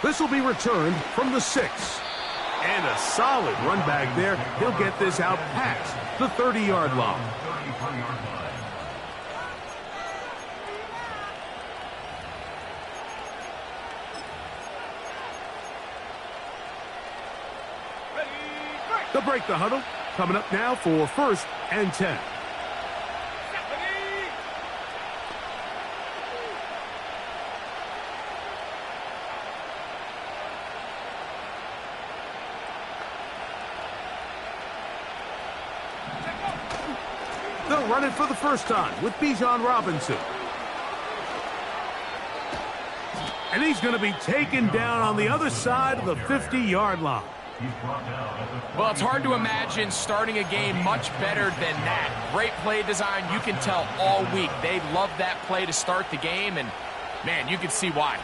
This will be returned from the 6. And a solid run back there. He'll get this out past the 30-yard line. They'll break the huddle. Coming up now for 1st and 10. They'll run it for the first time with Bijan Robinson. And he's going to be taken down on the other side of the 50-yard line. Well, it's hard to imagine starting a game much better than that. Great play design. You can tell all week they love that play to start the game, and, man, you can see why.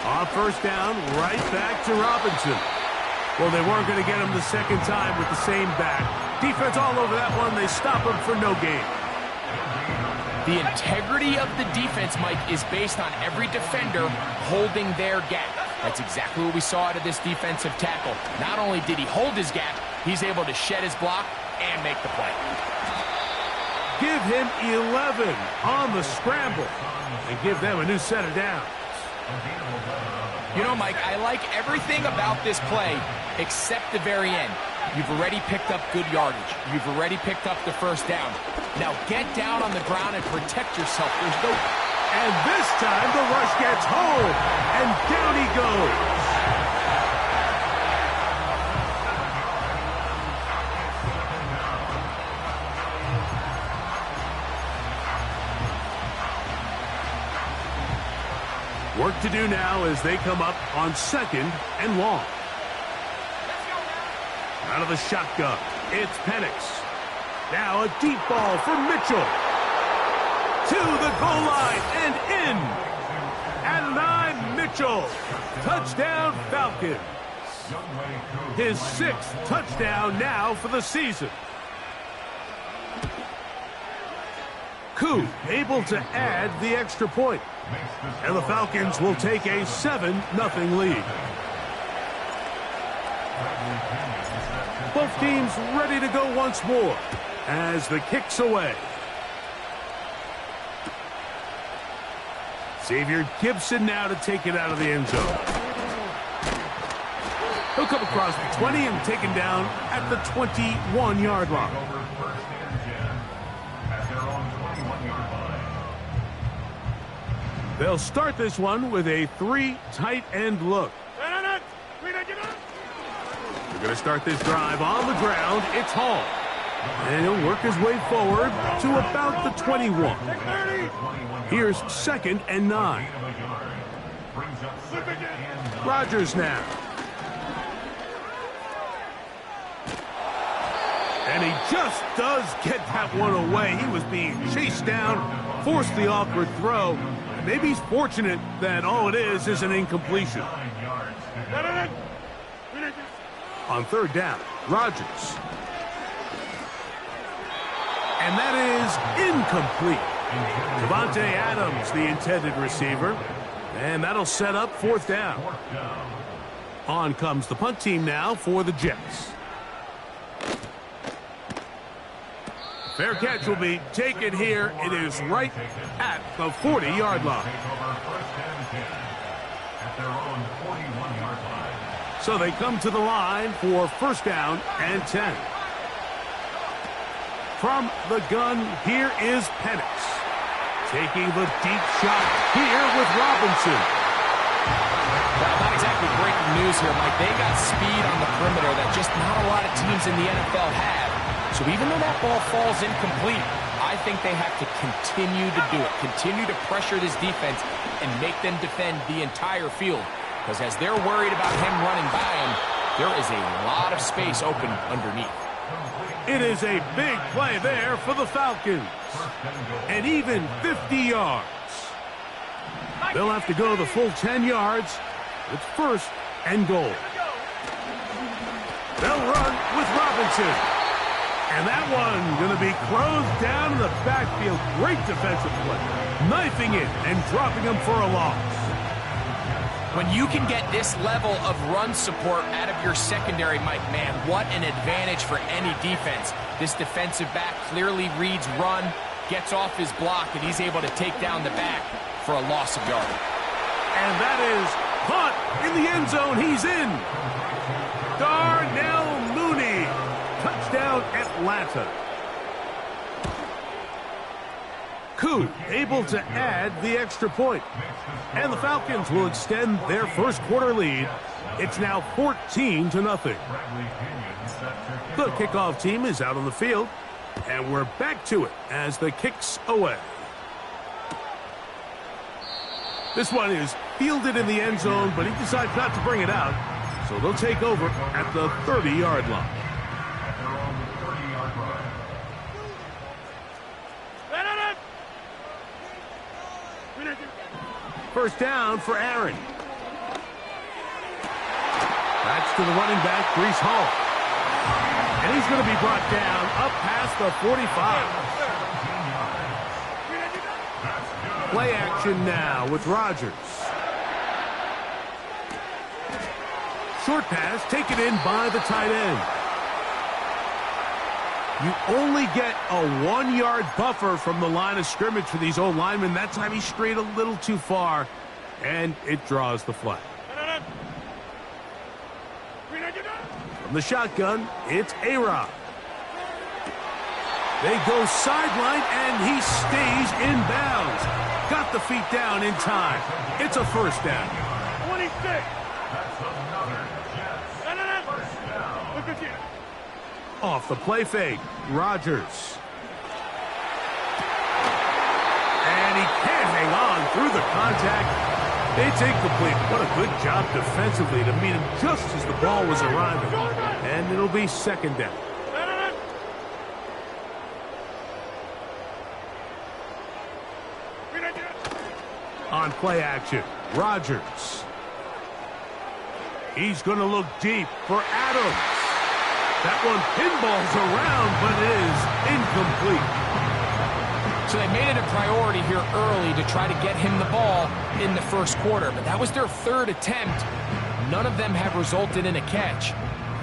On first down, right back to Robinson. Well, they weren't going to get him the second time with the same back. Defense all over that one. They stop him for no gain. The integrity of the defense, Mike, is based on every defender holding their gap. That's exactly what we saw out of this defensive tackle. Not only did he hold his gap, he's able to shed his block and make the play. Give him 11 on the scramble and give them a new set of downs. You know, Mike, I like everything about this play except the very end. You've already picked up good yardage. You've already picked up the first down. Now get down on the ground and protect yourself. There's no... And this time the rush gets home, and down he goes. Work to do now as they come up on 2nd and long. Out of the shotgun, it's Penix. Now a deep ball for Mitchell. To the goal line and in. At 9, Mitchell. Touchdown, Falcons. His 6th touchdown now for the season. Koo able to add the extra point. And the Falcons will take a 7-0 lead. Both teams ready to go once more as the kick's away. Xavier Gibson now to take it out of the end zone. He'll come across the 20 and taken down at the 21-yard line. They'll start this one with a 3 tight end look. They're going to start this drive on the ground. It's Hall. And he'll work his way forward to about the 21. Here's 2nd and 9. Rodgers now. And he just does get that one away. He was being chased down, forced the awkward throw. Maybe he's fortunate that all it is an incompletion. On 3rd down, Rodgers. And that is incomplete. Devontae Adams, the intended receiver. And that'll set up 4th down. On comes the punt team now for the Jets. Fair catch will be taken here. It is right at the 40-yard line. So they come to the line for 1st down and 10. From the gun, here is Penix. Taking the deep shot here with Robinson. Well, not exactly breaking news here, Mike. They got speed on the perimeter that just not a lot of teams in the NFL have. So even though that ball falls incomplete, I think they have to continue to do it. Continue to pressure this defense and make them defend the entire field. Because as they're worried about him running by him, there is a lot of space open underneath. It is a big play there for the Falcons. And even 50 yards. They'll have to go the full 10 yards. It's 1st and goal. They'll run with Robinson. And that one going to be closed down in the backfield. Great defensive play. Knifing it and dropping him for a loss. When you can get this level of run support out of your secondary, Mike, man, what an advantage for any defense. This defensive back clearly reads run, gets off his block, and he's able to take down the back for a loss of yardage. And that is caught in the end zone. He's in. Darnell Mooney. Touchdown, Atlanta. Koo able to add the extra point. And the Falcons will extend their first quarter lead. It's now 14-0. The kickoff team is out on the field. And we're back to it as the kick's away. This one is fielded in the end zone, but he decides not to bring it out. So they'll take over at the 30-yard line. First down for Aaron. That's to the running back, Breece Hall. And he's going to be brought down up past the 45. Play action now with Rodgers. Short pass taken in by the tight end. You only get a 1-yard buffer from the line of scrimmage for these old linemen. That time he strayed a little too far, and it draws the flag. From the shotgun, it's A-Rod. They go sideline, and he stays in bounds. Got the feet down in time. It's a first down. 26. Off the play fake, Rodgers. And he can't hang on through the contact. It's incomplete. What a good job defensively to meet him just as the ball was arriving. And it'll be second down. On play action, Rodgers. He's going to look deep for Adams. That one pinballs around, but it is incomplete. So they made it a priority here early to try to get him the ball in the first quarter, but that was their third attempt. None of them have resulted in a catch.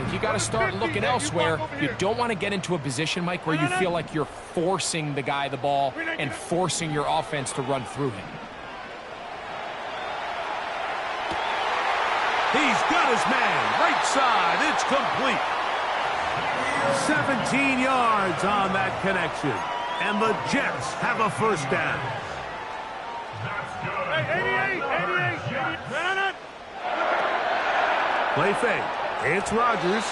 If you got to start looking elsewhere, you don't want to get into a position, Mike, where you feel like you're forcing the guy the ball and forcing your offense to run through him. He's got his man, right side, it's complete. 17 yards on that connection. And the Jets have a first down. 88. Play fake. It's Rodgers.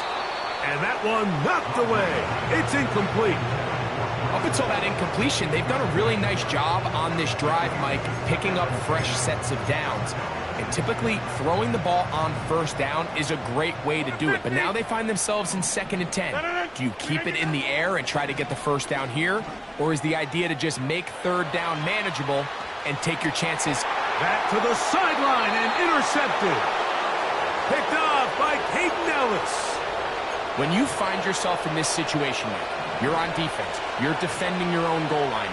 And that one knocked away. It's incomplete. Up until that incompletion, they've done a really nice job on this drive, Mike, picking up fresh sets of downs. And typically, throwing the ball on first down is a great way to do it. But now they find themselves in 2nd and 10. Do you keep it in the air and try to get the first down here? Or is the idea to just make third down manageable and take your chances? Back to the sideline and intercepted. Picked off by Caden Ellis. When you find yourself in this situation, Mike, you're on defense, you're defending your own goal line,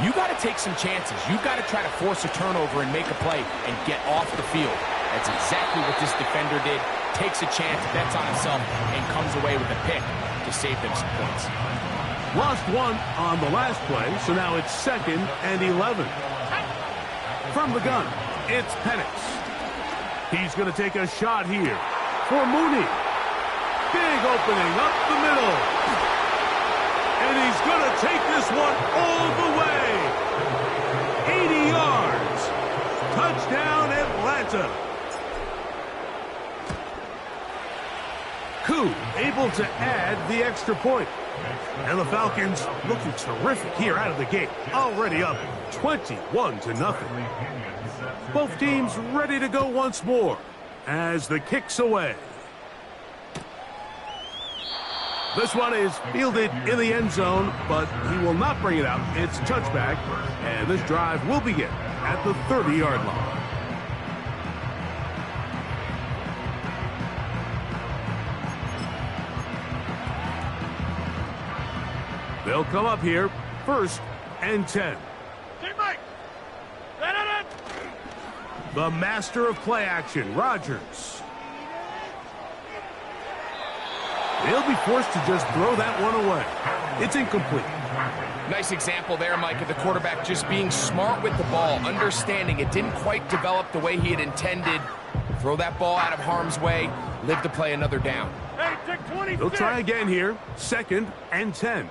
you got to take some chances. You've got to try to force a turnover and make a play and get off the field. That's exactly what this defender did. Takes a chance, bets on himself, and comes away with a pick to save them some points. Lost one on the last play, so now it's 2nd and 11. From the gun, it's Penix. He's going to take a shot here for Mooney. Big opening up the middle. And he's going to take this one all the way. 80 yards. Touchdown, Atlanta. Koo able to add the extra point. And the Falcons looking terrific here out of the gate. Already up 21-0. Both teams ready to go once more as the kick's away. This one is fielded in the end zone, but he will not bring it out. It's touchback, and this drive will begin at the 30-yard line. They'll come up here, 1st and 10. The master of play action, Rodgers. He'll be forced to just throw that one away. It's incomplete. Nice example there, Mike, of the quarterback just being smart with the ball, understanding it didn't quite develop the way he had intended. Throw that ball out of harm's way, live to play another down. Hey, take 20. They'll try again here, 2nd and 10.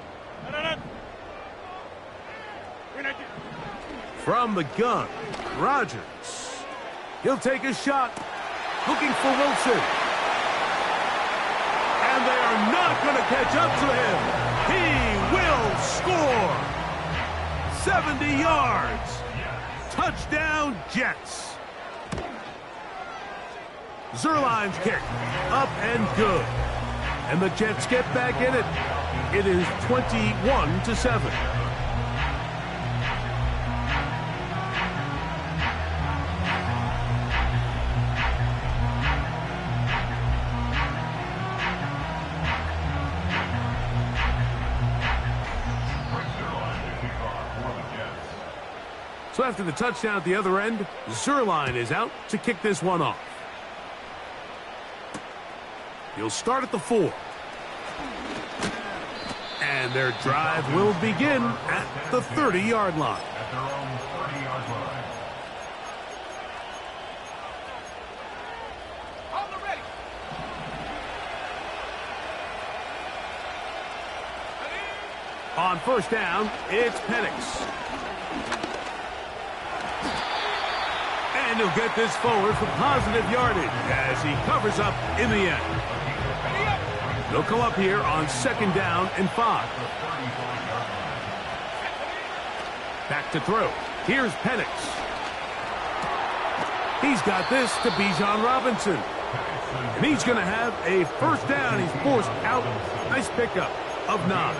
From the gun, Rodgers. He'll take a shot, looking for Wilson. And they are not going to catch up to him. He will score. 70 yards. Touchdown, Jets. Zerline's kick, up and good. And the Jets get back in it. It is 21-7. So after the touchdown at the other end, Zerline is out to kick this one off. He'll start at the 4. And their drive will begin at the 30-yard line. At their own 30-yard line. On the ready. On 1st down, it's Penix. And he'll get this forward for positive yardage as he covers up in the end. They'll come up here on 2nd down and 5. Back to throw. Here's Penix. He's got this to Bijan Robinson. And he's going to have a 1st down. He's forced out. Nice pickup of 9.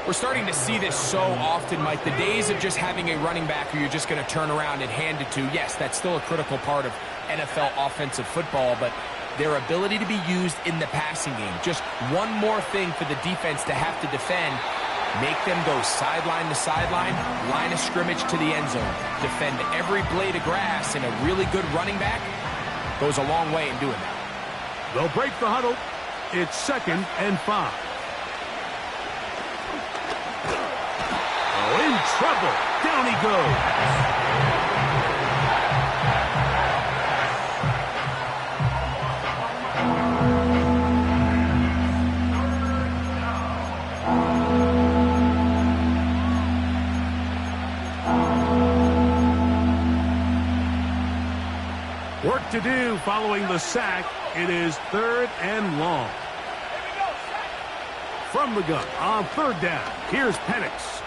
We're starting to see this so often, Mike. The days of just having a running back who you're just going to turn around and hand it to, yes, that's still a critical part of NFL offensive football, but their ability to be used in the passing game, just one more thing for the defense to have to defend, make them go sideline to sideline, line of scrimmage to the end zone, defend every blade of grass, and a really good running back goes a long way in doing that. They'll break the huddle. It's 2nd and 5. In trouble. Down he goes. Work to do following the sack. It is 3rd and long. From the gun on 3rd down. Here's Penix.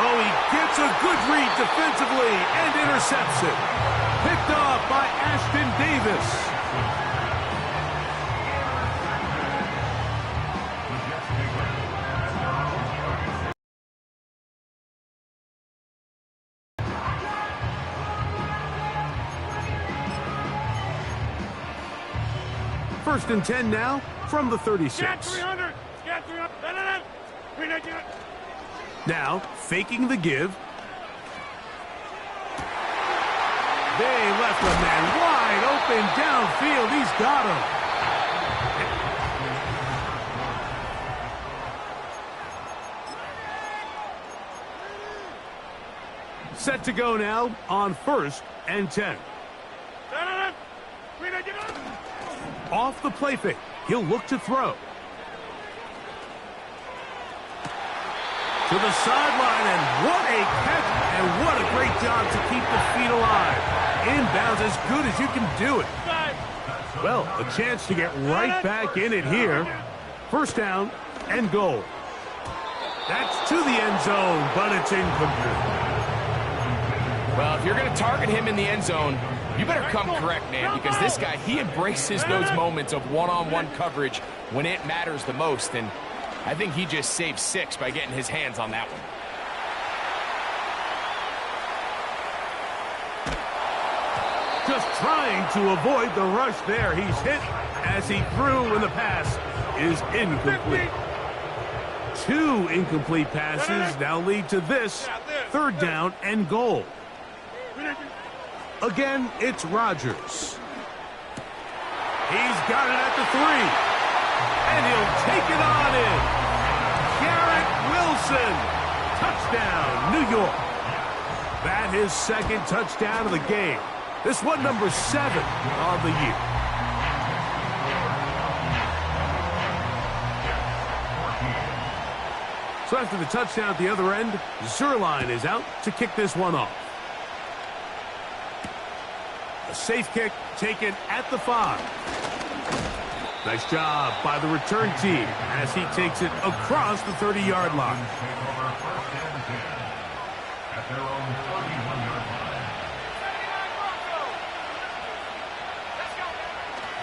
Oh, he gets a good read defensively and intercepts it. Picked off by Ashton Davis. First and 10 now from the 36. Now, faking the give. They left a man wide open downfield. He's got him. Set to go now on 1st and 10. Off the play fake. He'll look to throw. To the sideline, and what a catch, and what a great job to keep the feet alive. Inbounds as good as you can do it. Well, a chance to get right back in it here. 1st down and goal. That's to the end zone, but it's incomplete. Well, if you're going to target him in the end zone, you better come correct, man, because this guy, he embraces those moments of one-on-one coverage when it matters the most, and I think he just saved 6 by getting his hands on that one. Just trying to avoid the rush there. He's hit as he threw, and the pass is incomplete. 2 incomplete passes now lead to this 3rd down and goal. Again, it's Rodgers. He's got it at the 3. And he'll take it on in. Garrett Wilson. Touchdown, New York. That his 2nd touchdown of the game. This one number 7 on the year. So after the touchdown at the other end, Zerline is out to kick this one off. A safe kick taken at the 5. Nice job by the return team as he takes it across the 30-yard line. At their own 31-yard line.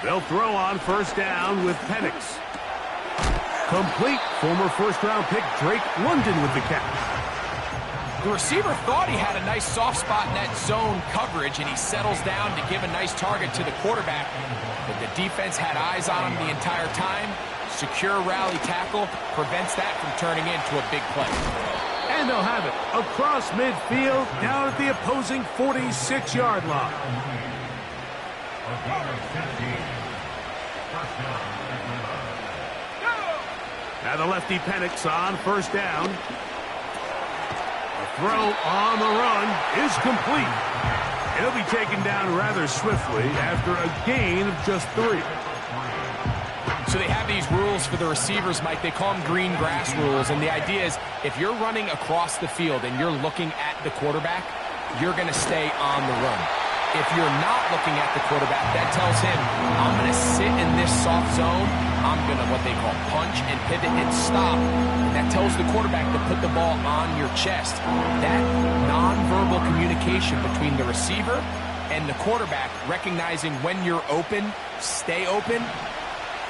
They'll throw on 1st down with Penix. Complete. Former 1st-round pick Drake London with the catch. The receiver thought he had a nice soft spot in that zone coverage, and he settles down to give a nice target to the quarterback. But the defense had eyes on him the entire time. Secure rally tackle prevents that from turning into a big play. And they'll have it across midfield down at the opposing 46-yard line. A gain of 15. First down. Now the lefty Penix on 1st down. The throw on the run is complete. He'll be taken down rather swiftly after a gain of just 3. So they have these rules for the receivers, Mike. They call them green grass rules. And the idea is if you're running across the field and you're looking at the quarterback, you're going to stay on the run. If you're not looking at the quarterback, that tells him, I'm going to sit in this soft zone. I'm going to what they call punch and pivot and stop. And that tells the quarterback to put the ball on your chest. That nonverbal communication between the receiver and the quarterback, recognizing when you're open, stay open,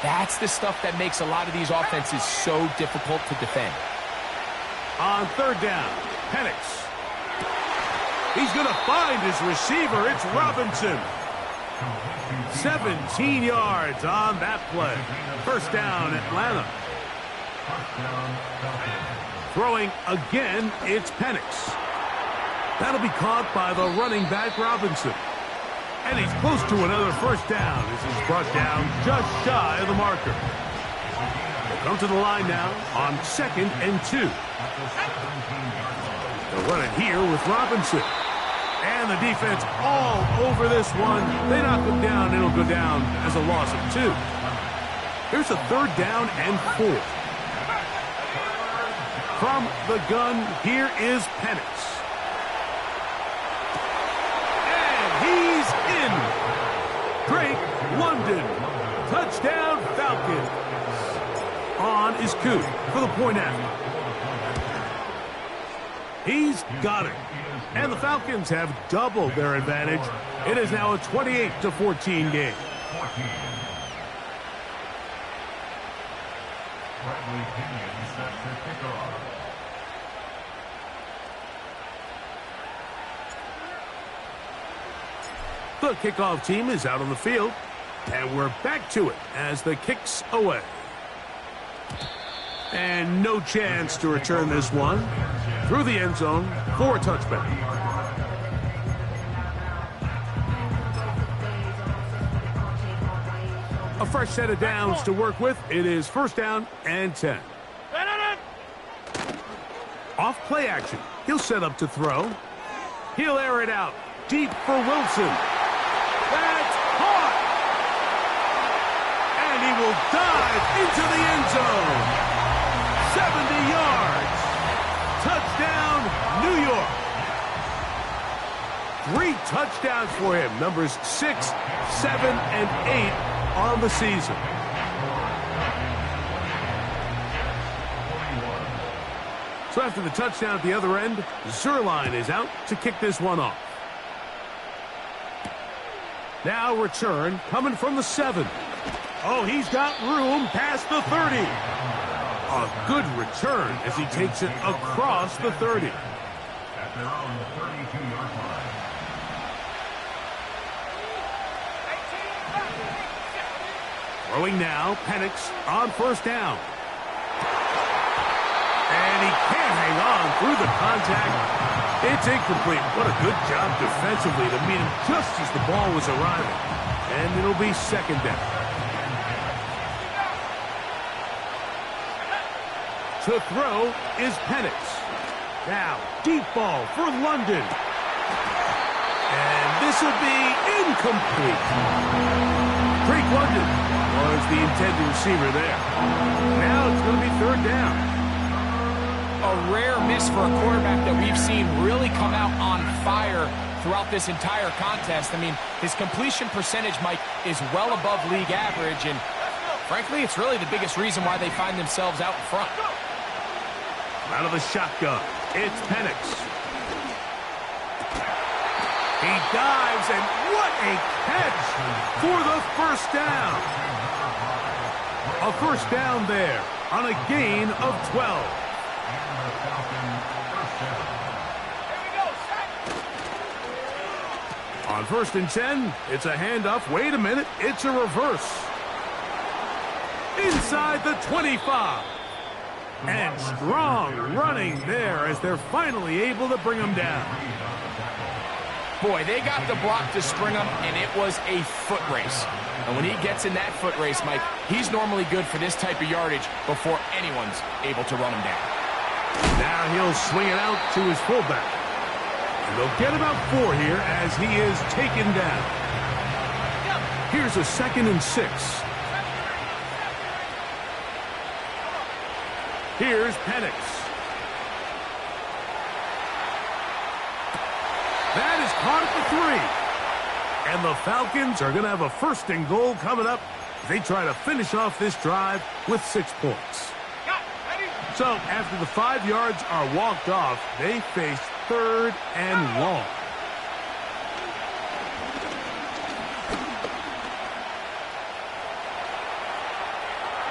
that's the stuff that makes a lot of these offenses so difficult to defend. On 3rd down, Penix. He's going to find his receiver. It's Robinson. 17 yards on that play. 1st down, Atlanta. Throwing again, it's Penix. That'll be caught by the running back, Robinson. And he's close to another 1st down as he's brought down just shy of the marker. They'll come to the line now on 2nd and 2. They'll run it here with Robinson. And the defense all over this one. They knock him down. It'll go down as a loss of 2. Here's a 3rd down and 4. From the gun, here is Penix. And he's in. Drake London. Touchdown Falcons. On is Coot for the point after. He's got it. And the Falcons have doubled their advantage. It is now a 28-14 game. The kickoff team is out on the field. And we're back to it as the kick's away. And no chance to return this one. Through the end zone for a touchback. A fresh set of downs to work with. It is 1st down and 10. Off play action. He'll set up to throw. He'll air it out. Deep for Wilson. That's caught. And he will dive into the end zone. 70 yards. Touchdown, New York. 3 touchdowns for him. Numbers 6, 7, and 8 on the season. So after the touchdown at the other end, Zerline is out to kick this one off. Now return coming from the 7. Oh, he's got room past the 30. A good return as he takes it across the 30. At their own 32-yard line. Throwing now, Penix on 1st down. And he can't hang on through the contact. It's incomplete. What a good job defensively to meet him just as the ball was arriving. And it'll be second down. To throw is Penix. Now, deep ball for London. And this will be incomplete. Drake London was the intended receiver there. Now it's going to be third down. A rare miss for a quarterback that we've seen really come out on fire throughout this entire contest. I mean, his completion percentage, Mike, is well above league average, and frankly, it's really the biggest reason why they find themselves out in front. Out of the shotgun, it's Penix. He dives, and what a catch for the first down. A first down there on a gain of 12. On 1st and 10, it's a handoff. Wait a minute, it's a reverse. Inside the 25. And strong running there as they're finally able to bring him down. Boy, they got the block to spring him, and it was a foot race. And when he gets in that foot race, Mike, he's normally good for this type of yardage before anyone's able to run him down. Now he'll swing it out to his fullback. And they'll get about 4 here as he is taken down. Here's a 2nd and 6. Here's Penix. That is caught at the 3. And the Falcons are going to have a 1st and goal coming up as they try to finish off this drive with 6 points. So after the 5 yards are walked off, they face 3rd and long.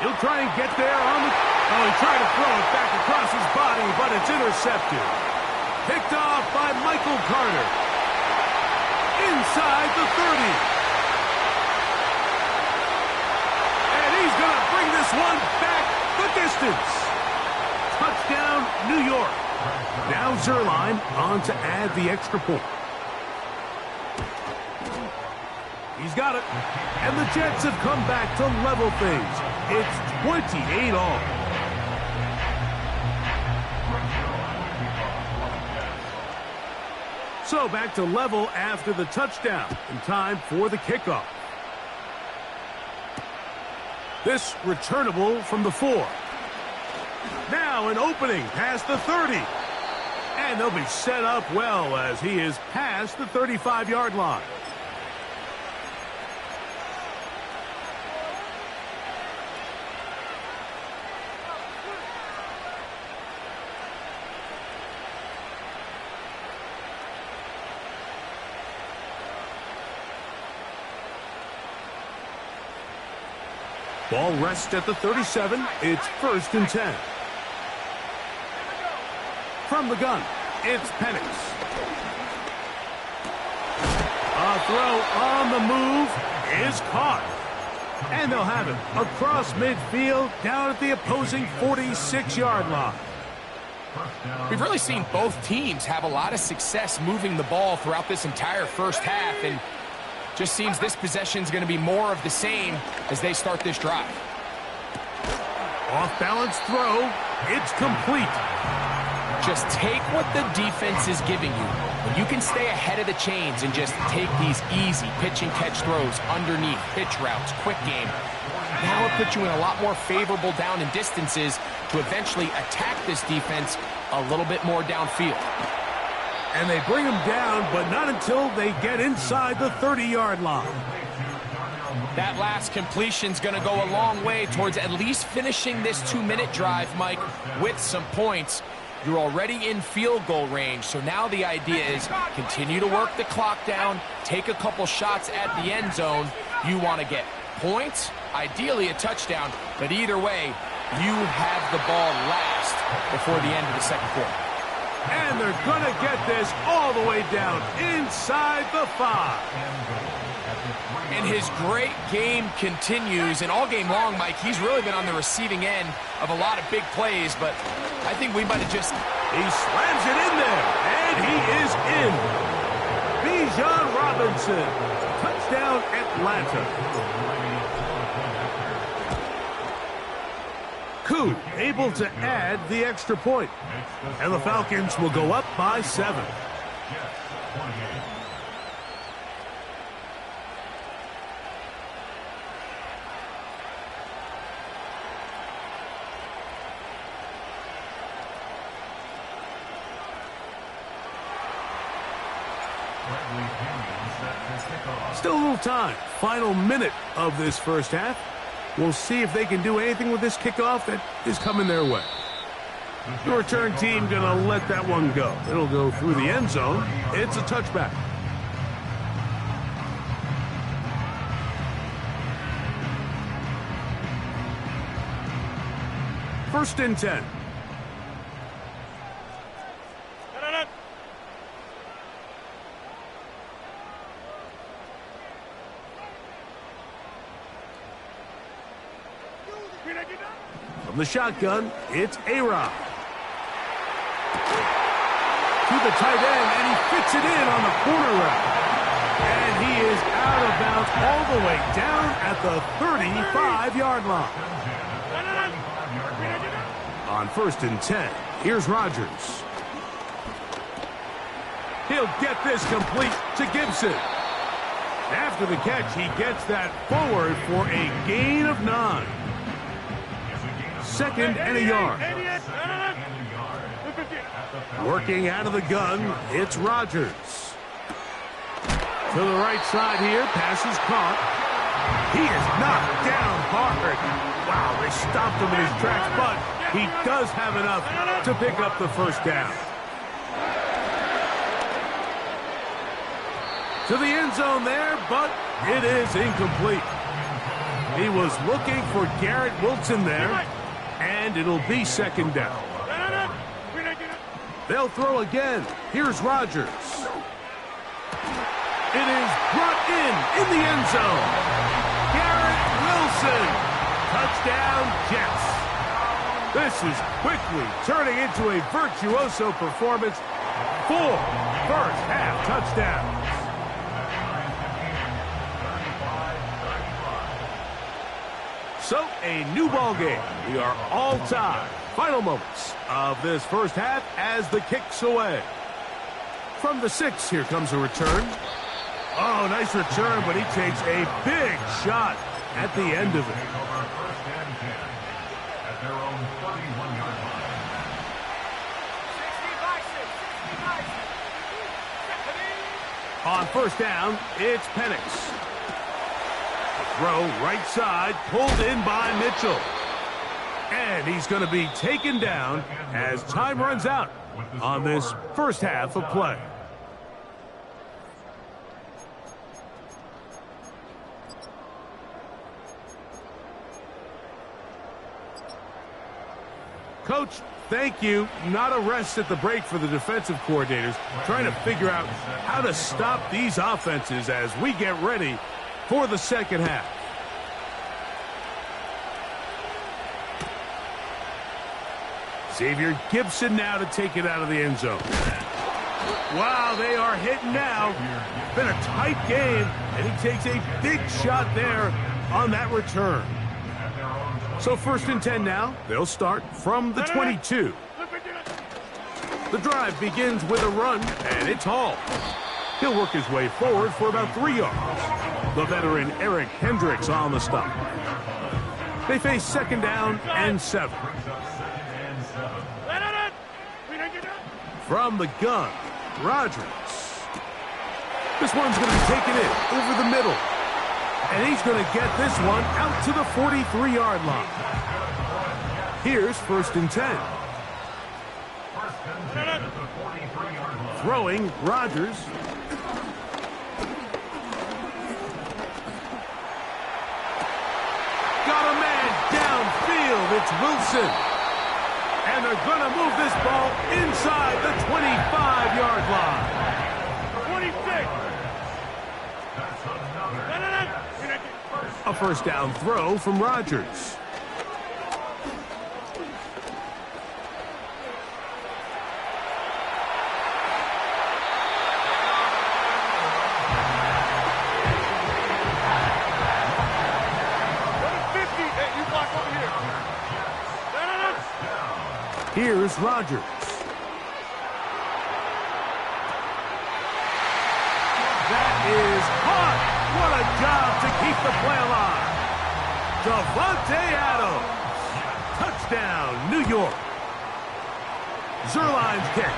He'll try and get there on the... Oh, he tried to throw it back across his body, but it's intercepted. Picked off by Michael Carter. Inside the 30. And he's going to bring this one back the distance. Touchdown, New York. Now Zerline on to add the extra point. He's got it. And the Jets have come back to level things. It's 28 all. So back to level after the touchdown. And time for the kickoff. This returnable from the 4. Now an opening past the 30. And they'll be set up well as he is past the 35-yard line. Ball rests at the 37. It's 1st and 10. From the gun, it's Penix. A throw on the move is caught. And they'll have it across midfield down at the opposing 46-yard line. We've really seen both teams have a lot of success moving the ball throughout this entire first half, and just seems this possession is going to be more of the same as they start this drive. Off-balance throw. It's complete. Just take what the defense is giving you. When you can stay ahead of the chains and just take these easy pitch-and-catch throws underneath, pitch routes, quick game, now it puts you in a lot more favorable down and distances to eventually attack this defense a little bit more downfield. And they bring him down, but not until they get inside the 30-yard line. That last completion's going to go a long way towards at least finishing this 2-minute drive, Mike, with some points. You're already in field goal range, so now the idea is continue to work the clock down, take a couple shots at the end zone. You want to get points, ideally a touchdown, but either way, you have the ball last before the end of the second quarter. And they're going to get this all the way down inside the 5. And his great game continues, and all game long, Mike, he's really been on the receiving end of a lot of big plays, but I think we might have just... He slams it in there, and he is in. Bijan Robinson, touchdown Atlanta. Koo able to add the extra point. And the Falcons will go up by 7. Still a little time. Final minute of this first half. We'll see if they can do anything with this kickoff that is coming their way. The return team going to let that one go. It'll go through the end zone. It's a touchback. First and 10. From the shotgun, it's A-Rod. To the tight end, and he fits it in on the corner route. And he is out of bounds all the way down at the 35-yard line. On first and 10, here's Rodgers. He'll get this complete to Gibson. After the catch, he gets that forward for a gain of 9. Second and a yard. Working out of the gun, it's Rodgers. To the right side here, pass is caught. He is knocked down hard. Wow, they stopped him in his tracks, but he does have enough to pick up the first down. To the end zone there, but it is incomplete. He was looking for Garrett Wilson there, and it'll be second down. They'll throw again. Here's Rodgers. It is brought in the end zone. Garrett Wilson. Touchdown, Jets. This is quickly turning into a virtuoso performance. 4 first-half touchdowns. So, a new ball game. We are all tied. Final moments of this first half as the kick's away. From the 6, here comes a return. Oh, nice return, but he takes a big shot at the end of it. On first down, it's Penix. Throw right side, pulled in by Mitchell. And he's going to be taken down as time runs out on this first half of play. Coach, thank you. Not a rest at the break for the defensive coordinators, trying to figure out how to stop these offenses as we get ready for the second half. Xavier Gibson now to take it out of the end zone. Wow, they are hitting now. Been a tight game, and he takes a big shot there on that return. So first and 10 now. They'll start from the 22. The drive begins with a run, and it's Hall. He'll work his way forward for about 3 yards. The veteran Eric Hendricks on the stop. They face second down and 7. From the gun, Rodgers. This one's going to be taken in over the middle. And he's going to get this one out to the 43-yard line. Here's first and 10. Throwing, Rodgers. Got a man downfield. It's Wilson. And they're going to move this ball inside the 25-yard line. 26. first down throw from Rodgers. Here's Rodgers. That is caught. What a job to keep the play alive. Davante Adams. Touchdown, New York. Zerline's kick.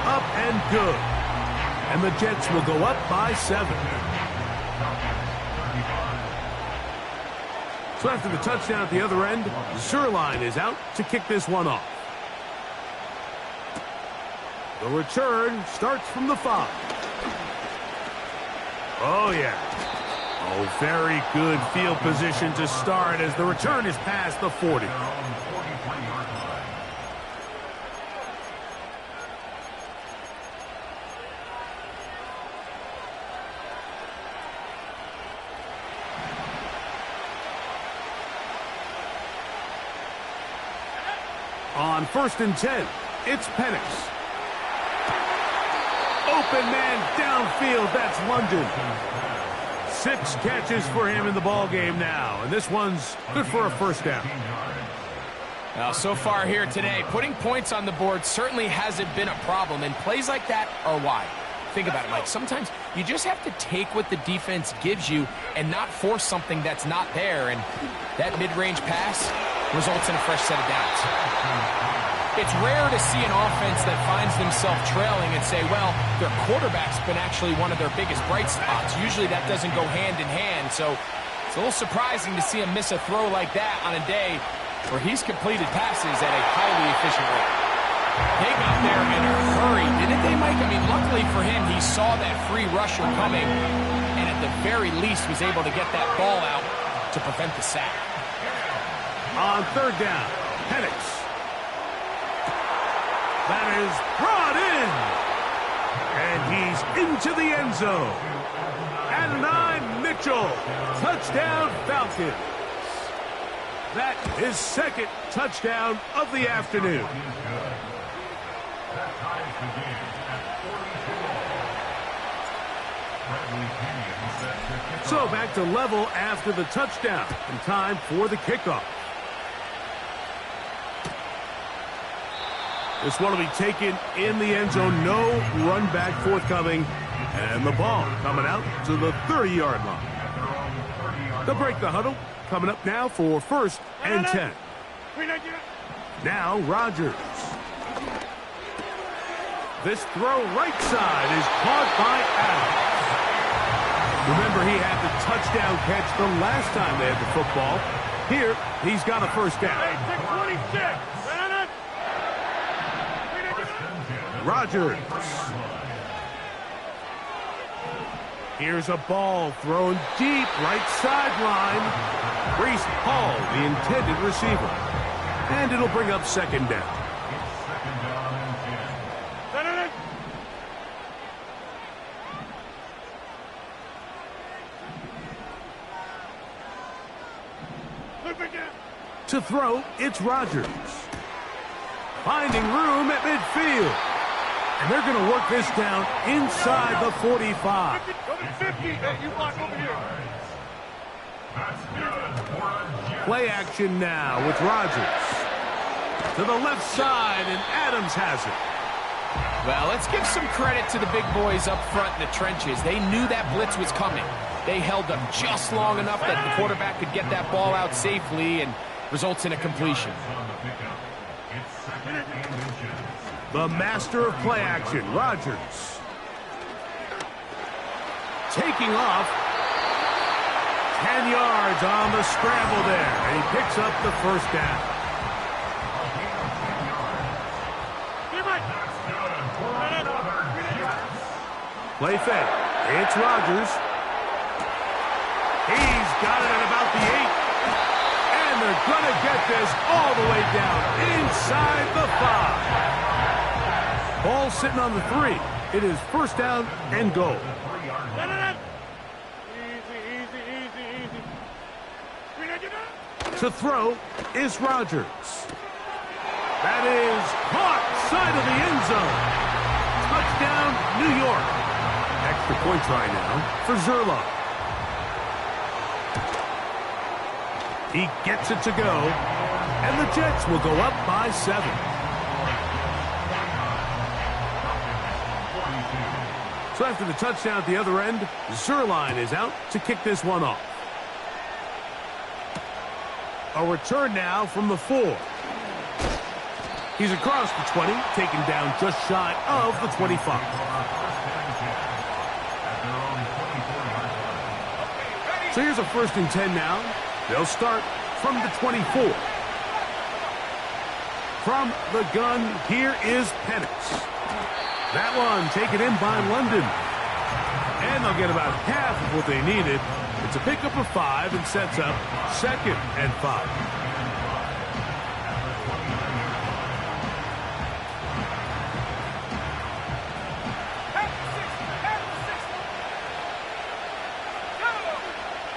Up and good. And the Jets will go up by 7. So after the touchdown at the other end, Zerline is out to kick this one off. The return starts from the 5. Oh, yeah. Oh, very good field position to start as the return is past the 40. On 1st and 10, it's Penix. Open man downfield, that's London. 6 catches for him in the ball game now, and this one's good for a first down. Now, so far here today, putting points on the board certainly hasn't been a problem, and plays like that are why. Think about it, Mike. Sometimes you just have to take what the defense gives you and not force something that's not there, and that mid-range pass results in a fresh set of downs. It's rare to see an offense that finds themselves trailing and say, well, their quarterback's been actually one of their biggest bright spots. Usually that doesn't go hand in hand, so it's a little surprising to see him miss a throw like that on a day where he's completed passes at a highly efficient rate. They got there in a hurry, didn't they, Mike? I mean, luckily for him, he saw that free rusher coming and at the very least was able to get that ball out to prevent the sack. On 3rd down, Penix. That is brought in. And he's into the end zone. And Mitchell. Touchdown, Falcons. That is 2nd touchdown of the afternoon. So back to level after the touchdown. And time for the kickoff. This one will be taken in the end zone. No run back forthcoming. And the ball coming out to the 30-yard line. They'll break the huddle. Coming up now for 1st and 10. Now Rodgers. This throw right side is caught by Adams. Remember, he had the touchdown catch the last time they had the football. Here, he's got a first down. Rodgers. Here's a ball thrown deep right sideline. Breece Hall, the intended receiver. And it'll bring up 2nd down. To throw, it's Rodgers. Finding room at midfield. And they're going to work this down inside the 45. Play action now with Rodgers. To the left side, and Adams has it. Well, let's give some credit to the big boys up front in the trenches. They knew that blitz was coming. They held them just long enough that the quarterback could get that ball out safely and results in a completion. The master of play action, Rodgers. Taking off. 10 yards on the scramble there. And he picks up the first down. Play fake. It's Rodgers. He's got it at about the 8. And they're going to get this all the way down inside the 5. Ball sitting on the 3. It is first down and goal. To throw is Rodgers. That is caught side of the end zone. Touchdown, New York. Extra point try now for Zerlo. He gets it to go, and the Jets will go up by 7. So after the touchdown at the other end, Zerline is out to kick this one off. A return now from the 4. He's across the 20, taken down just shy of the 25. So here's a 1st and 10 now. They'll start from the 24. From the gun, here is Penix. That one taken in by London. And they'll get about half of what they needed. It's a pickup of 5 and sets up 2nd and 5.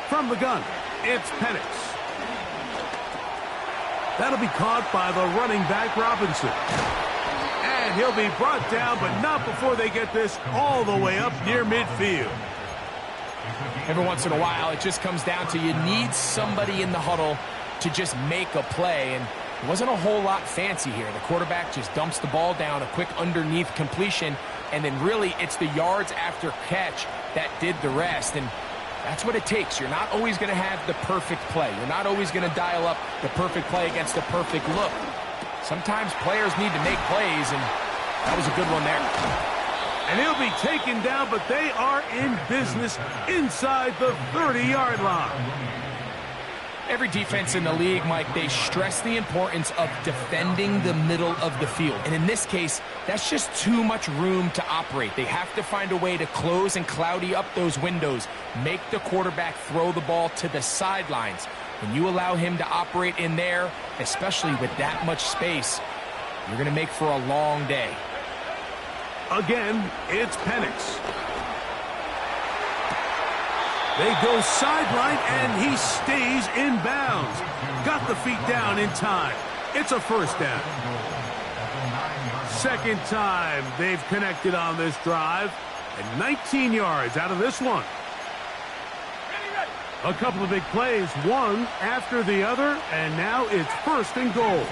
From the gun, it's Penix. That'll be caught by the running back Robinson. And he'll be brought down, but not before they get this all the way up near midfield. Every once in a while, it just comes down to you need somebody in the huddle to just make a play. And it wasn't a whole lot fancy here. The quarterback just dumps the ball down, a quick underneath completion, and then really it's the yards after catch that did the rest. And that's what it takes. You're not always going to have the perfect play. You're not always going to dial up the perfect play against the perfect look. Sometimes players need to make plays, and that was a good one there. And he'll be taken down, but they are in business inside the 30-yard line. Every defense in the league, Mike, they stress the importance of defending the middle of the field. And in this case, that's just too much room to operate. They have to find a way to close and cloudy up those windows, make the quarterback throw the ball to the sidelines. When you allow him to operate in there, especially with that much space, you're going to make for a long day. Again, it's Penix. They go sideline, and he stays in bounds. Got the feet down in time. It's a 1st down. 2nd time they've connected on this drive, and 19 yards out of this one. A couple of big plays, one after the other, and now it's 1st and goal.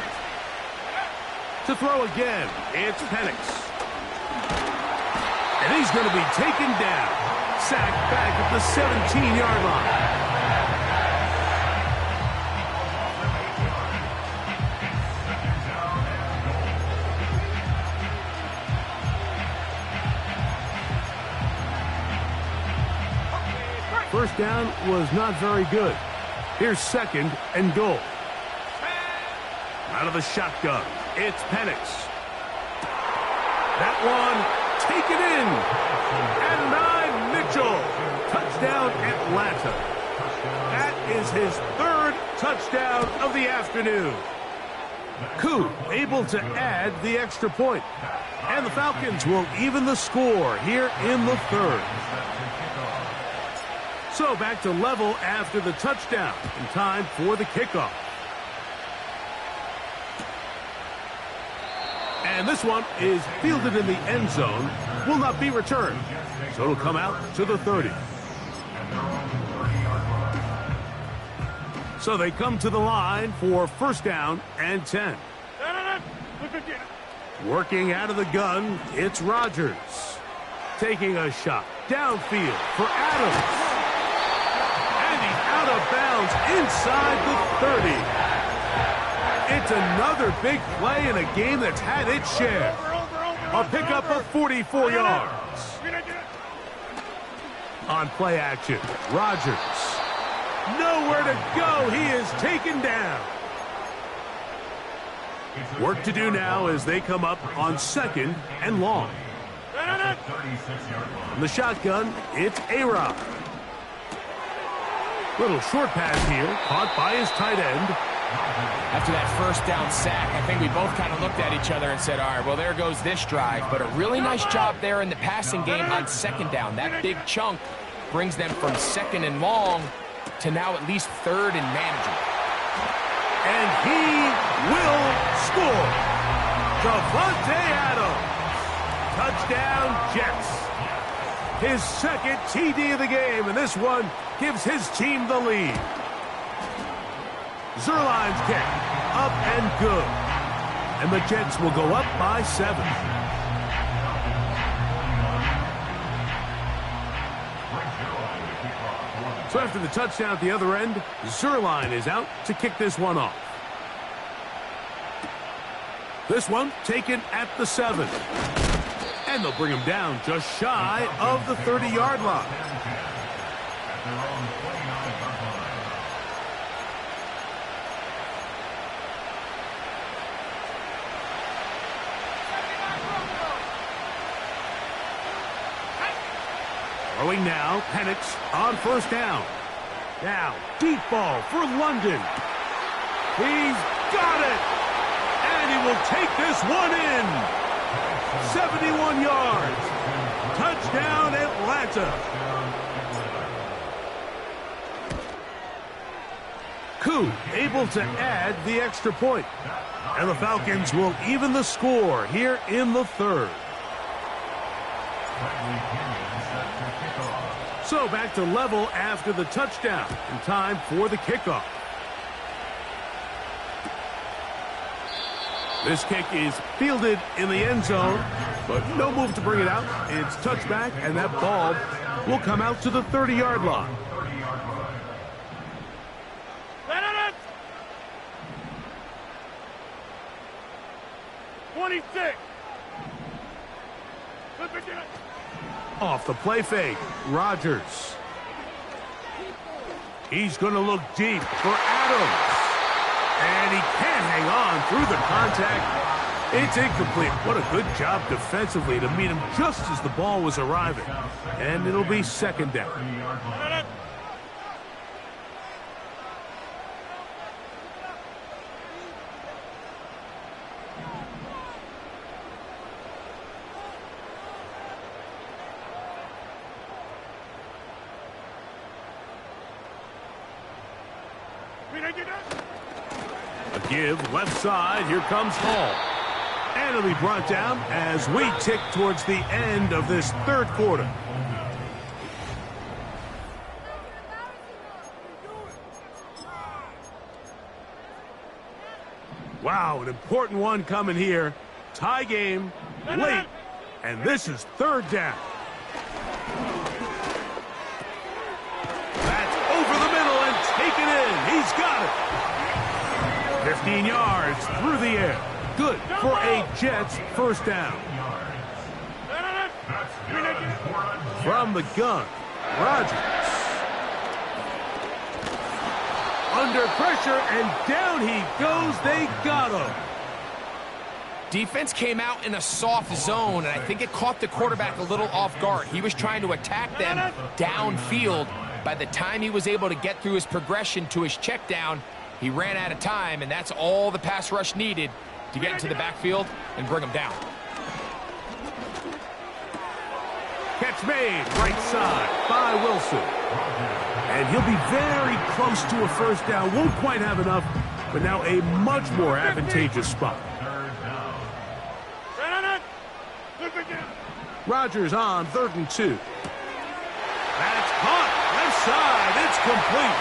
To throw again, it's Penix. And he's going to be taken down. Sacked back at the 17-yard line. First down was not very good. Here's 2nd and goal. Out of the shotgun, it's Penix. That one taken in. And Mitchell. Touchdown, Atlanta. That is his 3rd touchdown of the afternoon. Koo able to add the extra point. And the Falcons will even the score here in the 3rd. So back to level after the touchdown. In time for the kickoff. And this one is fielded in the end zone. Will not be returned. So it'll come out to the 30. So they come to the line for 1st down and 10. Working out of the gun, it's Rodgers. Taking a shot downfield for Adams. And he's out of bounds inside the 30. It's another big play in a game that's had its share. A pickup of 44 yards. On play action, Rodgers. Nowhere to go. He is taken down. Work to do now as they come up on 2nd and long. In the shotgun, it's A-Rod. Little short pass here, caught by his tight end. After that 1st down sack, I think we both kind of looked at each other and said, all right, well, there goes this drive. But a really nice job there in the passing game on 2nd down. That big chunk brings them from 2nd and long to now at least third and manageable. And he will score. Davante Adams. Touchdown, Jets. His second TD of the game, and this one gives his team the lead. Zuerlein's kick, up and good. And the Jets will go up by 7. So after the touchdown at the other end, Zuerlein is out to kick this one off. This one taken at the 7. And they'll bring him down just shy of the 30-yard line. Throwing now, Penix on first down. Now, deep ball for London. He's got it! And he will take this one in. 71 yards. Touchdown, Atlanta. Koo able to add the extra point. And the Falcons will even the score here in the 3rd. So back to level after the touchdown. And time for the kickoff. This kick is fielded in the end zone, but no move to bring it out. It's touchback, and that ball will come out to the 30-yard line. 26. Off the play fake, Rodgers. He's going to look deep for Adams. And he can't hang on through the contact. It's incomplete. What a good job defensively to meet him just as the ball was arriving. And it'll be 2nd down. A give left side. Here comes Hall. And it'll be brought down as we tick towards the end of this 3rd quarter. Wow, an important one coming here. Tie game, late, and this is 3rd down. That's over the middle and taken in. He's got it. 15 yards through the air. Good for a Jets 1st down. From the gun, Rodgers. Under pressure, and down he goes. They got him. Defense came out in a soft zone, and I think it caught the quarterback a little off guard. He was trying to attack them downfield. By the time he was able to get through his progression to his check down, he ran out of time, and that's all the pass rush needed to get into the backfield and bring him down. Catch made, right side by Wilson. And he'll be very close to a 1st down. Won't quite have enough, but now a much more advantageous spot. Rodgers on 3rd and 2. That's caught. Left side. It's complete.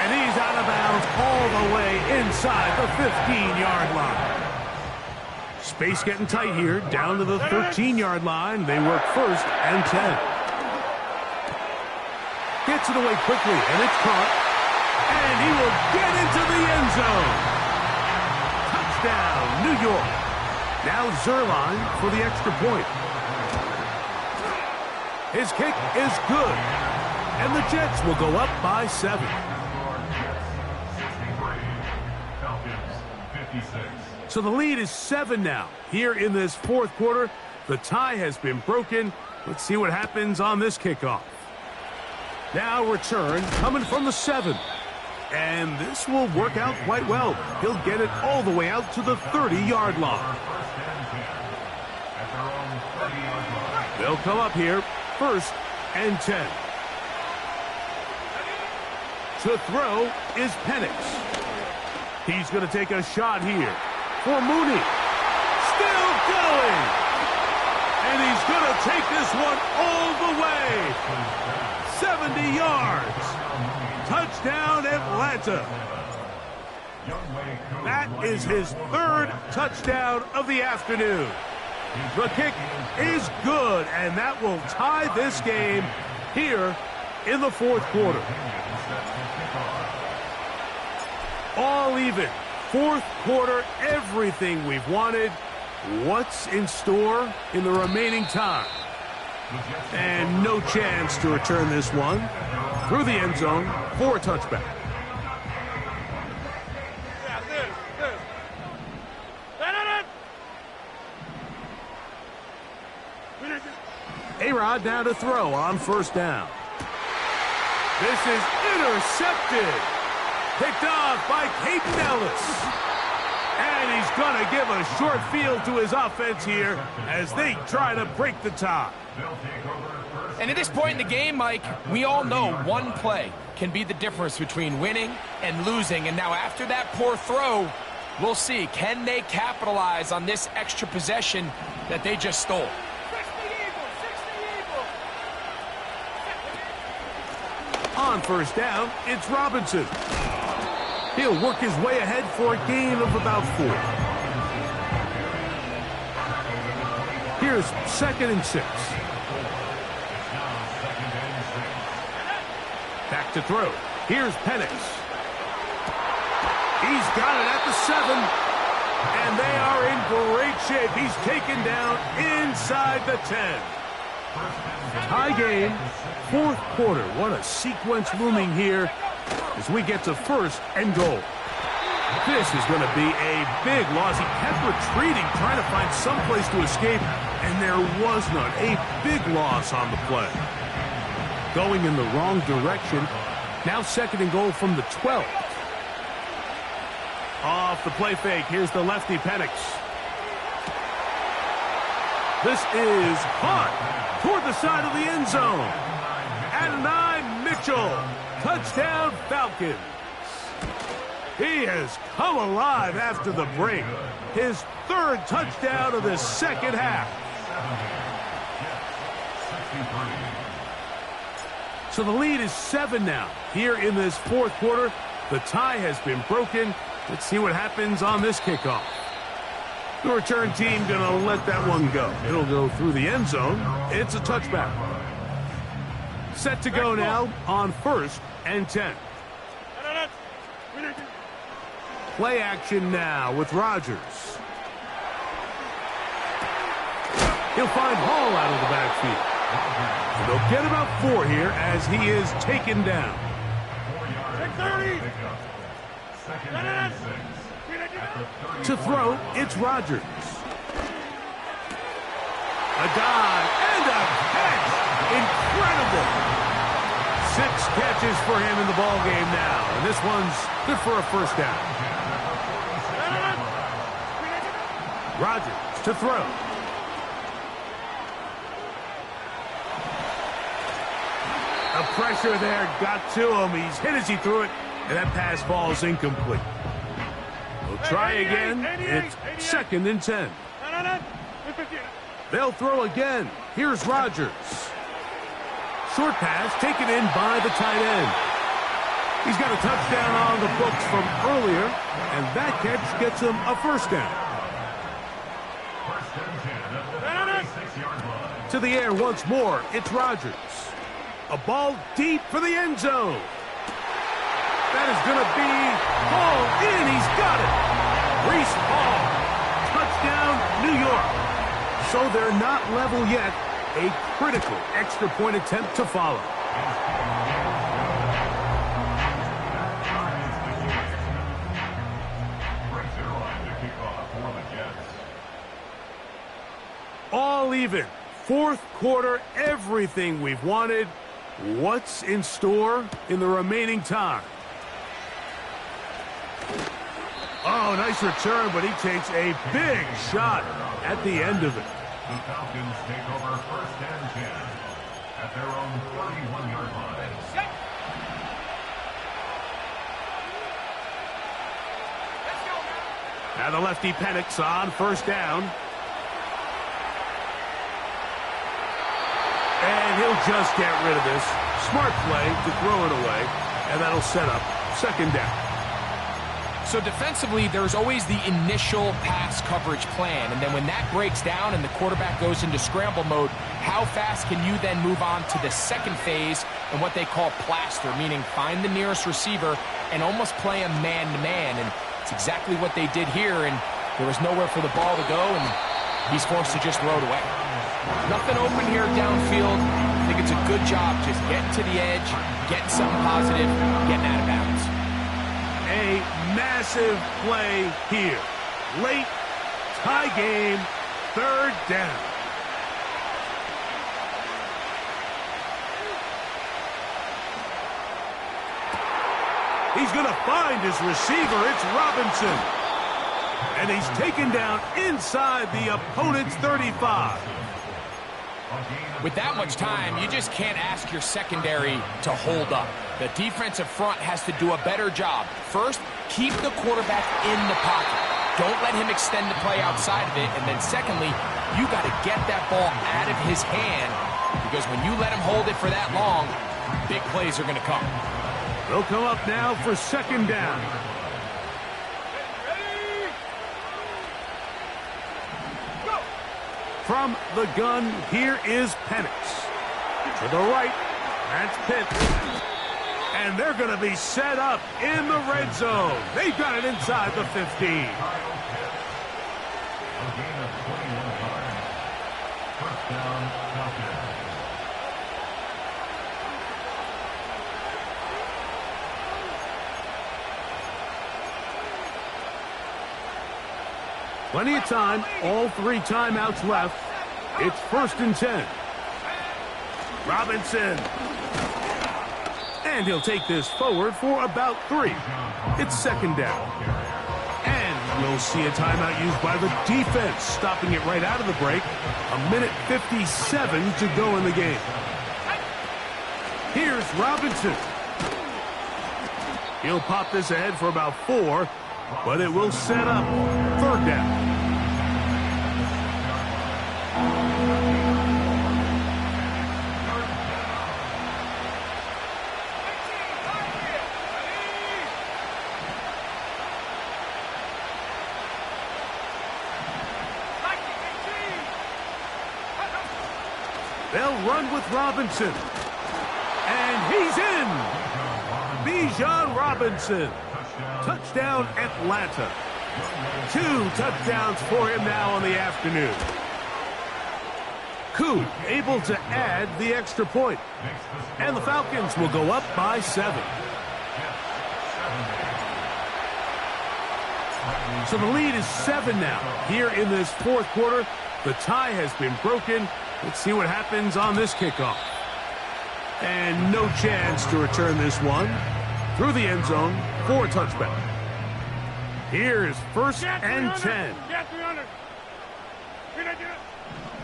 And he's out of bounds all the way inside the 15-yard line. Space getting tight here. Down to the 13-yard line. They work 1st and 10. Gets it away quickly, and it's caught. And he will get into the end zone. Touchdown, New York. Now Zuerlein for the extra point. His kick is good. And the Jets will go up by 7. So the lead is 7 now. Here in this 4th quarter, the tie has been broken. Let's see what happens on this kickoff. Now return coming from the 7. And this will work out quite well. He'll get it all the way out to the 30-yard line. They'll come up here 1st and 10. To throw is Penix. He's going to take a shot here for Mooney. Still going. And he's going to take this one all the way. 70 yards. Touchdown, Atlanta. That is his third touchdown of the afternoon. The kick is good, and that will tie this game here in the fourth quarter. All even. Fourth quarter, everything we've wanted. What's in store in the remaining time? And no chance to return this one through the end zone for a touchback. A-Rod now to throw on first down. This is intercepted. Picked off by Caden Ellis. And he's going to give a short field to his offense here as they try to break the tie. And at this point in the game, Mike, we all know one play can be the difference between winning and losing. And now after that poor throw, we'll see. Can they capitalize on this extra possession that they just stole? On first down, it's Robinson. He'll work his way ahead for a gain of about 4. Here's 2nd and 6. Back to throw. Here's Penix. He's got it at the 7. And they are in great shape. He's taken down inside the 10. Tie game, fourth quarter. What a sequence looming here as we get to 1st and goal. This is going to be a big loss. He kept retreating, trying to find some place to escape, and there was none. A big loss on the play. Going in the wrong direction. Now 2nd and goal from the 12. Off the play fake, here's the lefty Penix. This is hot toward the side of the end zone. And 9, Mitchell. Touchdown, Falcons. He has come alive after the break. His 3rd touchdown of the second half. So the lead is 7 now. Here in this fourth quarter, the tie has been broken. Let's see what happens on this kickoff. The return team going to let that one go. It'll go through the end zone. It's a touchback. Set to go now on 1st and 10. Play action now with Rodgers. He'll find Hall out of the backfield. And they'll get about 4 here as he is taken down. 30. To throw, it's Rodgers. A dive and a catch. Incredible. 6 catches for him in the ball game now. And this one's good for a first down. Rodgers to throw. The pressure there got to him. He's hit as he threw it, and that pass falls incomplete. We'll try again. It's 2nd and 10. They'll throw again. Here's Rodgers. Short pass taken in by the tight end. He's got a touchdown on the books from earlier, and that catch gets him a first down. To the air once more, it's Rodgers. A ball deep for the end zone. That is going to be hauled in. He's got it. Reese Hall. Touchdown, New York. So they're not level yet. A critical extra point attempt to follow. All even. Fourth quarter, everything we've wanted. What's in store in the remaining time? Oh, nice return, but he takes a big shot at the end of it. The Falcons take over 1st and 10 at their own 31-yard line. Now the lefty Penix on first down. And he'll just get rid of this. Smart play to throw it away, and that'll set up second down. So defensively, there's always the initial pass coverage plan, and then when that breaks down and the quarterback goes into scramble mode, how fast can you then move on to the second phase and what they call plaster, meaning find the nearest receiver and almost play a man-to-man, and it's exactly what they did here, and there was nowhere for the ball to go, and he's forced to just throw it away. Nothing open here downfield. I think it's a good job just getting to the edge, getting something positive, getting out of bounds. A massive play here. Late, tie game, third down. He's going to find his receiver. It's Robinson. And he's taken down inside the opponent's 35. With that much time, you just can't ask your secondary to hold up. The defensive front has to do a better job. First, keep the quarterback in the pocket. Don't let him extend the play outside of it. And then secondly, you got to get that ball out of his hand, because when you let him hold it for that long, big plays are going to come. They'll come up now for second down. From the gun, here is Penix. To the right, that's Pitt. And they're going to be set up in the red zone. They've got it inside the 15. A gain of 21 yards. First down, Falcons. Plenty of time, all 3 timeouts left. It's 1st and 10. Robinson. And he'll take this forward for about 3. It's second down. And we'll see a timeout used by the defense, stopping it right out of the break. 1:57 to go in the game. Here's Robinson. He'll pop this ahead for about 4, but it will set up third down. They'll run with Robinson. And he's in. Bijan Robinson. Touchdown, Atlanta. 2 touchdowns for him now on the afternoon. Koo able to add the extra point. And the Falcons will go up by 7. So the lead is 7 now. Here in this 4th quarter, the tie has been broken. Let's see what happens on this kickoff. And no chance to return this one. Through the end zone for a touchback. Here's 1st and 10.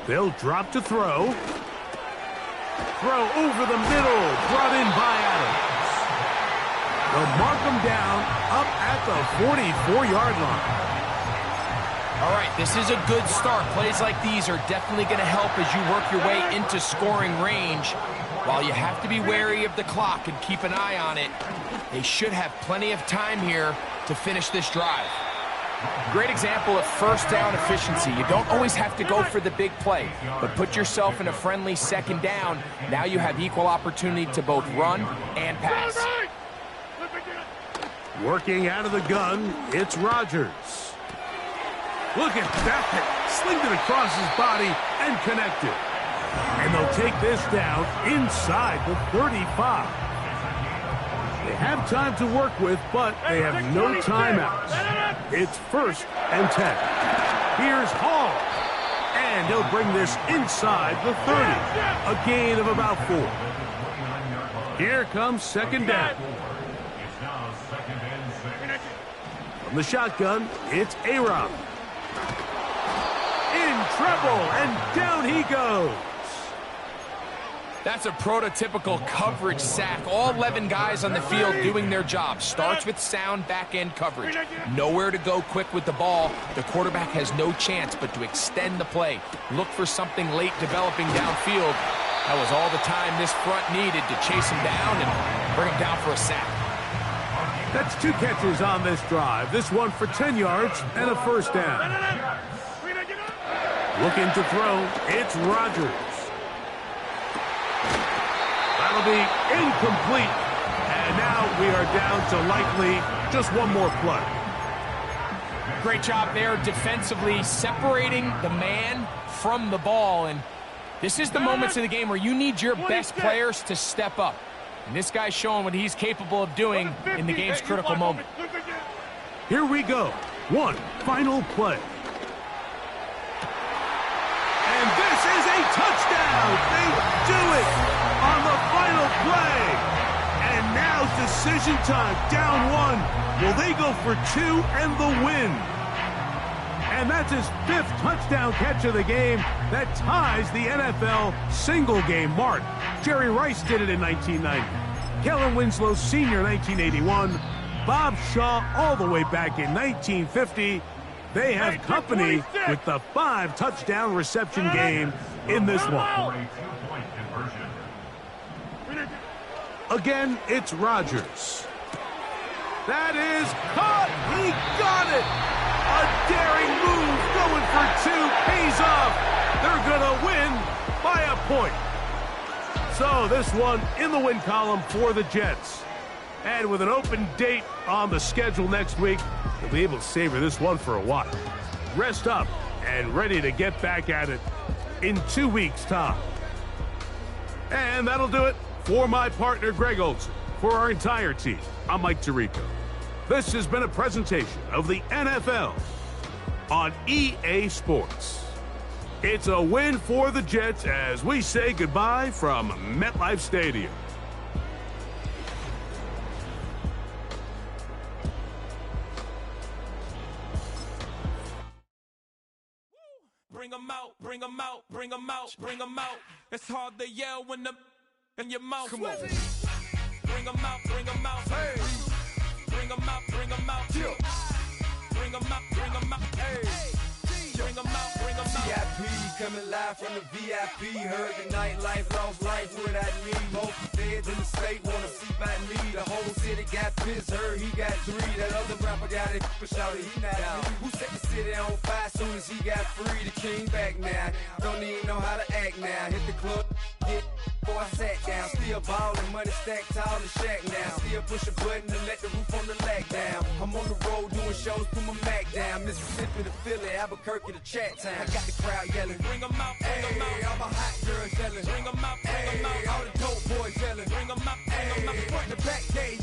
They'll drop to throw. Throw over the middle. Brought in by Adams. They'll mark him down up at the 44-yard line. All right, this is a good start. Plays like these are definitely going to help as you work your way into scoring range. While you have to be wary of the clock and keep an eye on it, they should have plenty of time here to finish this drive. Great example of first down efficiency. You don't always have to go for the big play, but put yourself in a friendly second down. Now you have equal opportunity to both run and pass. Working out of the gun, it's Rodgers. Look at that. Slinged it across his body and connected. And they'll take this down inside the 35. They have time to work with, but they have no timeouts. It's 1st and 10. Here's Hall. And he'll bring this inside the 30. A gain of about 4. Here comes second down. From the shotgun, it's A-Rob. In trouble, and down he goes. That's a prototypical coverage sack. All 11 guys on the field doing their job. Starts with sound back-end coverage. Nowhere to go quick with the ball. The quarterback has no chance but to extend the play. Look for something late developing downfield. That was all the time this front needed to chase him down and bring him down for a sack. That's 2 catches on this drive. This one for 10 yards and a first down. Looking to throw, it's Rodgers. That'll be incomplete. And now we are down to likely just one more play. Great job there defensively, separating the man from the ball. And this is the moments of the game where you need your best players to step up. And this guy's showing what he's capable of doing in the game's critical moment. Here we go. One final play. And this is a touchdown. They do it on the final play. And now decision time. Down 1. Will they go for 2 and the win? And that's his 5th touchdown catch of the game. That ties the NFL single-game mark. Jerry Rice did it in 1990. Kellen Winslow Sr. 1981. Bob Shaw all the way back in 1950. They have company with the 5-touchdown reception game in this one. Again, it's Rodgers. That is caught. He got it. A daring move going for 2 pays off. They're going to win by a point. So this one in the win column for the Jets. And with an open date on the schedule next week, they'll be able to savor this one for a while. Rest up and ready to get back at it in 2 weeks' time. And that'll do it for my partner, Greg Olson. For our entire team, I'm Mike Tirico. This has been a presentation of the NFL on EA Sports. It's a win for the Jets as we say goodbye from MetLife Stadium. Bring 'em out, bring 'em out, bring 'em out, bring 'em out. It's hard to yell when the in your mouth. Come on. Bring 'em out, bring 'em out. Hey. Bring 'em out, bring 'em out. Yeah. Bring 'em out, bring 'em out. Hey. Bring 'em out, bring 'em out. VIP coming live from the VIP. Heard the nightlife, lost life without me. Most feds in the state wanna see by me. The whole city got pissed, heard he got 3. That other rapper got it, but shouted he not out. Who set the city on fire soon as he got free? The king back now. Don't even know how to act now. Hit the club, get before I sat down. Still ballin', money stacked tall in the shack now. Still push a button to let the roof on the lag down. I'm on the road doing shows, put my Mac down. Mississippi to Philly, Albuquerque to Chat Town. I got the crowd yelling. Bring 'em out, bring 'em out. All my hot girls yelling. Bring 'em out, bring 'em out. All the dope boys yelling. Bring 'em out, bring 'em out. Front to back, they